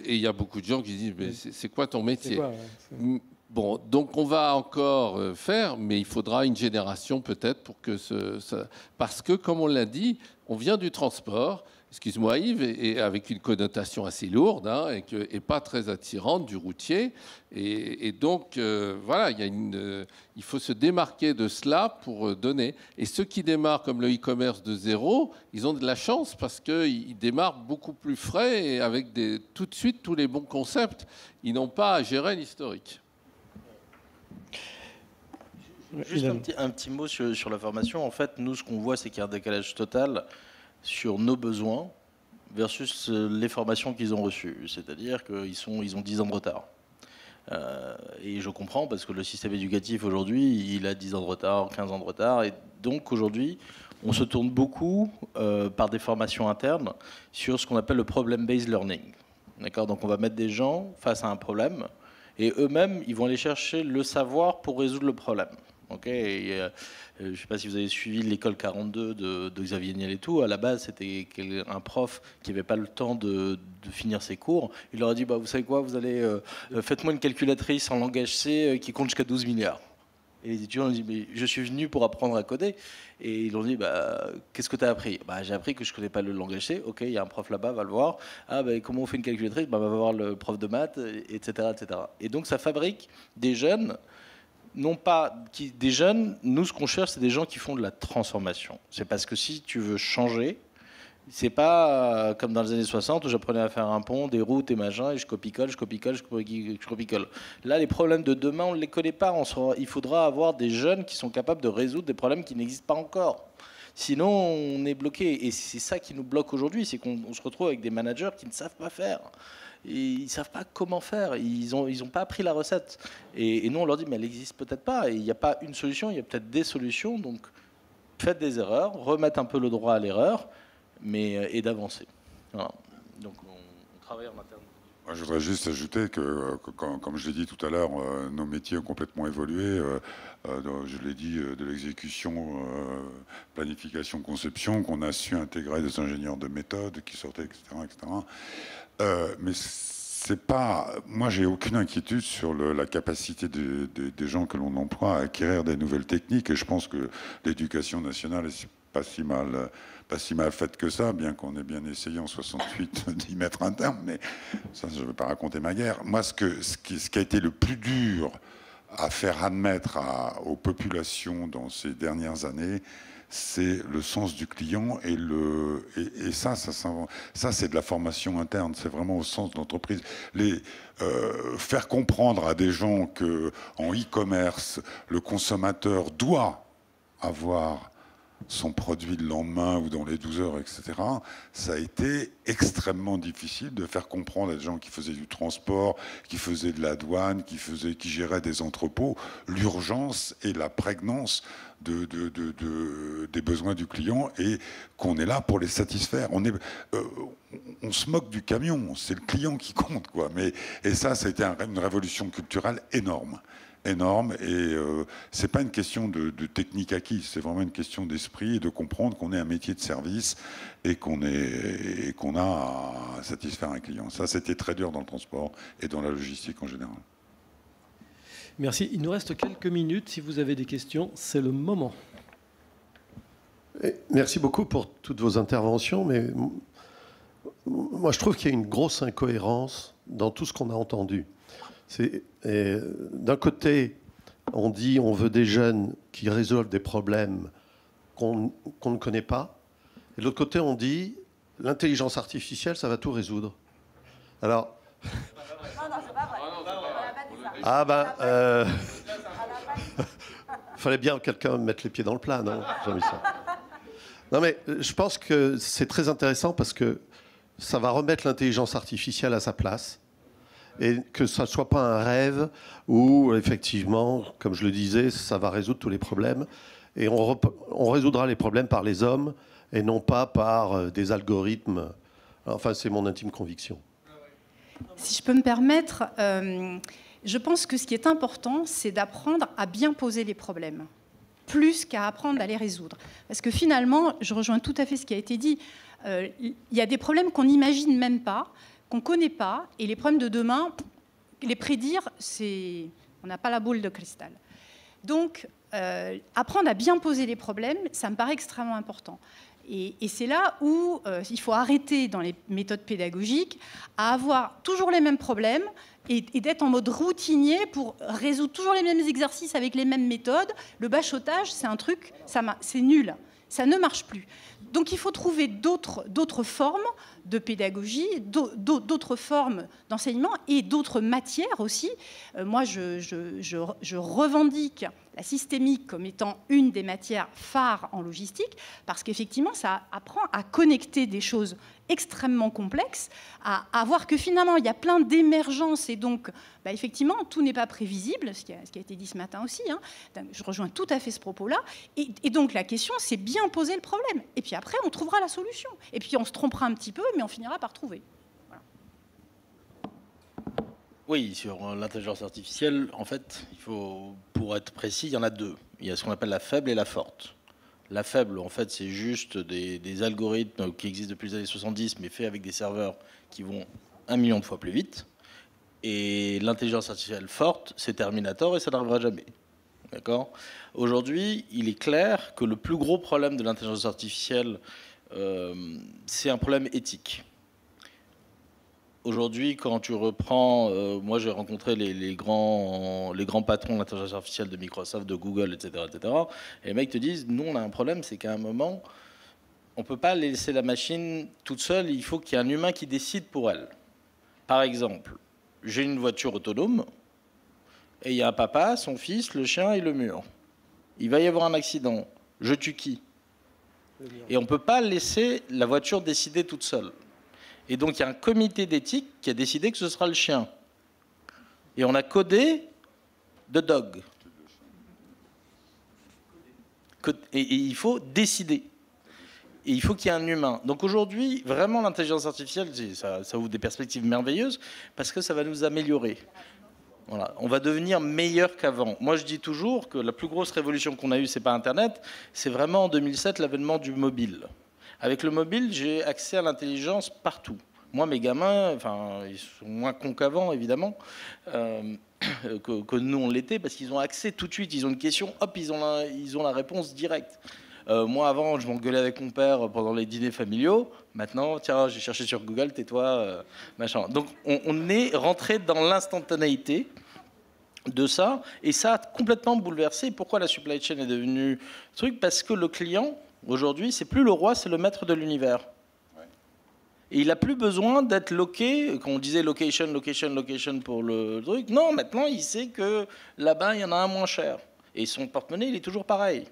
il y a beaucoup de gens qui disent, mais c'est quoi ton métier ? C'est quoi, ouais. Bon, donc on va encore faire, mais il faudra une génération peut-être pour que parce que, comme on l'a dit, on vient du transport, excuse-moi Yves, et avec une connotation assez lourde, hein, et pas très attirante du routier. Et donc, voilà, il faut se démarquer de cela pour donner. Et ceux qui démarrent comme le e-commerce de zéro, ils ont de la chance parce qu'ils démarrent beaucoup plus frais et avec tout de suite tous les bons concepts. Ils n'ont pas à gérer l'historique. Juste un petit mot sur la formation. En fait, nous, ce qu'on voit, c'est qu'il y a un décalage total sur nos besoins versus les formations qu'ils ont reçues. C'est-à-dire qu'ils ont 10 ans de retard. Et je comprends, parce que le système éducatif, aujourd'hui, il a 10 ans de retard, 15 ans de retard. Et donc, aujourd'hui, on se tourne beaucoup par des formations internes sur ce qu'on appelle le problem-based learning. D'accord ? Donc on va mettre des gens face à un problème et eux-mêmes, ils vont aller chercher le savoir pour résoudre le problème. Okay, je ne sais pas si vous avez suivi l'école 42 de Xavier Niel et tout. À la base, c'était un prof qui n'avait pas le temps de finir ses cours. Il leur a dit, bah, vous savez quoi, vous allez faites-moi une calculatrice en langage C qui compte jusqu'à 12 milliards. Et les étudiants ont dit, mais je suis venu pour apprendre à coder. Et ils ont dit, bah, qu'est-ce que tu as appris ? Bah, j'ai appris que je ne connais pas le langage C. Ok, il y a un prof là-bas, va le voir. Ah, bah, comment on fait une calculatrice ? Bah, va voir le prof de maths, etc., etc. Et donc, ça fabrique des jeunes. Non pas des jeunes, nous ce qu'on cherche, c'est des gens qui font de la transformation. C'est parce que si tu veux changer, c'est pas comme dans les années 60 où j'apprenais à faire un pont, des routes et machin, et je copie-colle. Là, les problèmes de demain, on ne les connaît pas. Il faudra avoir des jeunes qui sont capables de résoudre des problèmes qui n'existent pas encore. Sinon, on est bloqué. Et c'est ça qui nous bloque aujourd'hui, c'est qu'on se retrouve avec des managers qui ne savent pas faire. Et ils ne savent pas comment faire, ils ont pas appris la recette. Et nous, on leur dit, mais elle n'existe peut-être pas. Et il n'y a pas une solution, il y a peut-être des solutions. Donc, faites des erreurs, remettre un peu le droit à l'erreur, et d'avancer. Voilà. Donc, on travaille en interne. Moi, je voudrais juste ajouter que, comme je l'ai dit tout à l'heure, nos métiers ont complètement évolué. Je l'ai dit, de l'exécution, planification, conception, qu'on a su intégrer des ingénieurs de méthode qui sortaient, etc., etc. Mais c'est pas. Moi, j'ai aucune inquiétude sur la capacité des gens que l'on emploie à acquérir des nouvelles techniques. Et je pense que l'éducation nationale est pas si mal faite que ça, bien qu'on ait bien essayé en 68 d'y mettre un terme. Mais ça, je ne vais pas raconter ma guerre. Moi, ce qui a été le plus dur à faire admettre aux populations dans ces dernières années, c'est le sens du client et ça c'est de la formation interne, c'est vraiment au sens de l'entreprise. Faire comprendre à des gens que en e-commerce, le consommateur doit avoir son produit le lendemain ou dans les 12 heures, etc. Ça a été extrêmement difficile de faire comprendre à des gens qui faisaient du transport, qui faisaient de la douane, qui géraient des entrepôts, l'urgence et la prégnance des besoins du client et qu'on est là pour les satisfaire. On se moque du camion, c'est le client qui compte, quoi. Et ça a été une révolution culturelle énorme. Et c'est pas une question de technique acquise, c'est vraiment une question d'esprit et de comprendre qu'on est un métier de service et qu'on a à satisfaire un client. Ça, c'était très dur dans le transport et dans la logistique en général. Merci. Il nous reste quelques minutes. Si vous avez des questions, c'est le moment. Merci beaucoup pour toutes vos interventions, mais moi, je trouve qu'il y a une grosse incohérence dans tout ce qu'on a entendu. D'un côté, on dit on veut des jeunes qui résolvent des problèmes qu'on ne connaît pas. Et de l'autre côté, on dit l'intelligence artificielle, ça va tout résoudre. Alors... Non, c'est pas vrai. Ah ben... fallait bien que quelqu'un mette les pieds dans le plat, non, Jean-Michel ? Non, mais je pense que c'est très intéressant parce que ça va remettre l'intelligence artificielle à sa place. Et que ça ne soit pas un rêve où, effectivement, comme je le disais, ça va résoudre tous les problèmes. Et on résoudra les problèmes par les hommes et non pas par des algorithmes. Enfin, c'est mon intime conviction. Si je peux me permettre, je pense que ce qui est important, c'est d'apprendre à bien poser les problèmes, plus qu'à apprendre à les résoudre. Parce que finalement, je rejoins tout à fait ce qui a été dit, il y a des problèmes qu'on n'imagine même pas, qu'on ne connaît pas, et les problèmes de demain, les prédire, on n'a pas la boule de cristal. Donc, apprendre à bien poser les problèmes, ça me paraît extrêmement important. Et c'est là où il faut arrêter dans les méthodes pédagogiques à avoir toujours les mêmes problèmes et d'être en mode routinier pour résoudre toujours les mêmes exercices avec les mêmes méthodes. Le bachotage, c'est un truc, c'est nul, ça ne marche plus. Donc il faut trouver d'autres formes de pédagogie, d'autres formes d'enseignement et d'autres matières aussi. Moi, je revendique la systémique comme étant une des matières phares en logistique, parce qu'effectivement, ça apprend à connecter des choses extrêmement complexes, à voir que finalement, il y a plein d'émergences, et donc, effectivement, tout n'est pas prévisible, ce qui a été dit ce matin aussi, hein. Je rejoins tout à fait ce propos-là, et donc la question, c'est bien poser le problème, et puis après, on trouvera la solution, et puis on se trompera un petit peu, mais on finira par trouver. Voilà. Oui, sur l'intelligence artificielle, en fait, pour être précis, il y en a deux. Il y a ce qu'on appelle la faible et la forte. La faible, en fait, c'est juste des algorithmes qui existent depuis les années 70, mais faits avec des serveurs qui vont 1 million de fois plus vite. Et l'intelligence artificielle forte, c'est Terminator et ça n'arrivera jamais. D'accord ? Aujourd'hui, il est clair que le plus gros problème de l'intelligence artificielle, c'est un problème éthique. Aujourd'hui, quand tu reprends, moi j'ai rencontré les grands patrons de l'intelligence artificielle de Microsoft, de Google, etc., etc. Et les mecs te disent, nous on a un problème, c'est qu'à un moment, on ne peut pas laisser la machine toute seule, il faut qu'il y ait un humain qui décide pour elle. Par exemple, j'ai une voiture autonome, et il y a un papa, son fils, le chien et le mur. Il va y avoir un accident, je tue qui ? Et on ne peut pas laisser la voiture décider toute seule. Et donc, il y a un comité d'éthique qui a décidé que ce sera le chien. Et on a codé The Dog. Et il faut décider. Et il faut qu'il y ait un humain. Donc aujourd'hui, vraiment, l'intelligence artificielle, ça ouvre des perspectives merveilleuses parce que ça va nous améliorer. Voilà. On va devenir meilleur qu'avant. Moi, je dis toujours que la plus grosse révolution qu'on a eue, c'est pas Internet, c'est vraiment en 2007 l'avènement du mobile. Avec le mobile, j'ai accès à l'intelligence partout. Moi, mes gamins, enfin, ils sont moins cons qu'avant, évidemment, que nous, on l'était, parce qu'ils ont accès tout de suite. Ils ont une question, hop, ils ont la réponse directe. Moi, avant, je m'engueulais avec mon père pendant les dîners familiaux. Maintenant, tiens, j'ai cherché sur Google, tais-toi, machin. Donc, on est rentré dans l'instantanéité de ça, et ça a complètement bouleversé. Pourquoi la supply chain est devenue truc ? Parce que le client... Aujourd'hui, c'est plus le roi, c'est le maître de l'univers. Et il n'a plus besoin d'être loqué, quand on disait location, location, location pour le truc. Non, maintenant, il sait que là-bas, il y en a un moins cher. Et son porte-monnaie, il est toujours pareil.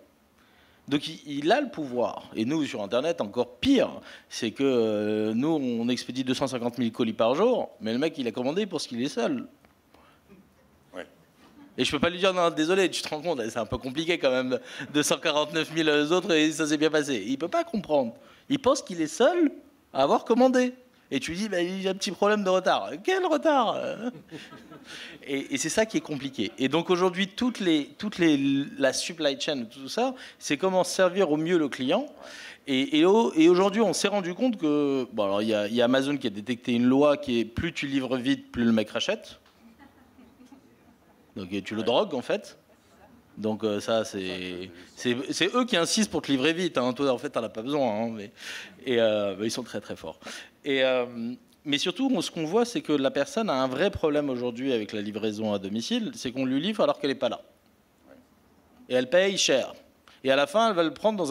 Donc, il a le pouvoir. Et nous, sur Internet, encore pire, c'est que nous, on expédie 250 000 colis par jour, mais le mec, il a commandé pour ce qu'il est seul. Et je peux pas lui dire, non, désolé, tu te rends compte, c'est un peu compliqué quand même, 249 000 autres et ça s'est bien passé. Il peut pas comprendre. Il pense qu'il est seul à avoir commandé. Et tu lui dis, bah, il y a un petit problème de retard. Quel retard ? Et c'est ça qui est compliqué. Et donc aujourd'hui, la supply chain, tout ça, c'est comment servir au mieux le client. Et aujourd'hui, on s'est rendu compte que, bon, alors il y a Amazon qui a détecté une loi qui est plus tu livres vite, plus le mec rachète. Donc tu le drogues en fait. Donc ça c'est eux qui insistent pour te livrer vite. Hein. Toi en fait t'en as pas besoin. Hein, mais ils sont très très forts. Mais surtout ce qu'on voit c'est que la personne a un vrai problème aujourd'hui avec la livraison à domicile, c'est qu'on lui livre alors qu'elle n'est pas là. Et elle paye cher. Et à la fin, elle va le prendre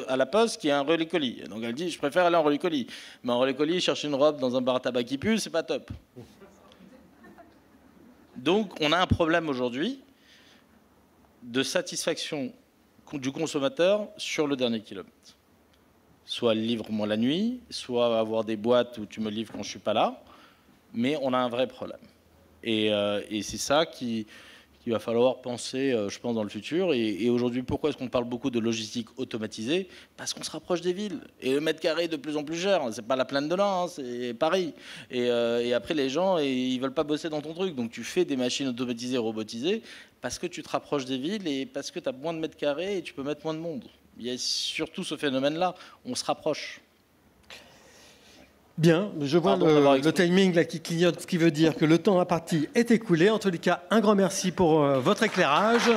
à la poste qui est un relais colis. Donc elle dit je préfère aller en relais colis. Mais en relais colis, chercher une robe dans un bar à tabac qui pue, c'est pas top. Donc, on a un problème aujourd'hui de satisfaction du consommateur sur le dernier kilomètre. Soit livre-moi la nuit, soit avoir des boîtes où tu me livres quand je ne suis pas là. Mais on a un vrai problème. Et c'est ça qu'il va falloir penser, je pense, dans le futur. Et aujourd'hui, pourquoi est-ce qu'on parle beaucoup de logistique automatisée ? Parce qu'on se rapproche des villes. Et le mètre carré est de plus en plus cher. C'est pas la plaine de l'Ain, hein, c'est Paris. Et après, les gens, ils veulent pas bosser dans ton truc. Donc tu fais des machines automatisées, robotisées, parce que tu te rapproches des villes et parce que tu as moins de mètres carrés et tu peux mettre moins de monde. Il y a surtout ce phénomène-là. On se rapproche. Bien, je vois le timing là qui clignote, ce qui veut dire que le temps imparti est écoulé. En tous les cas, un grand merci pour votre éclairage.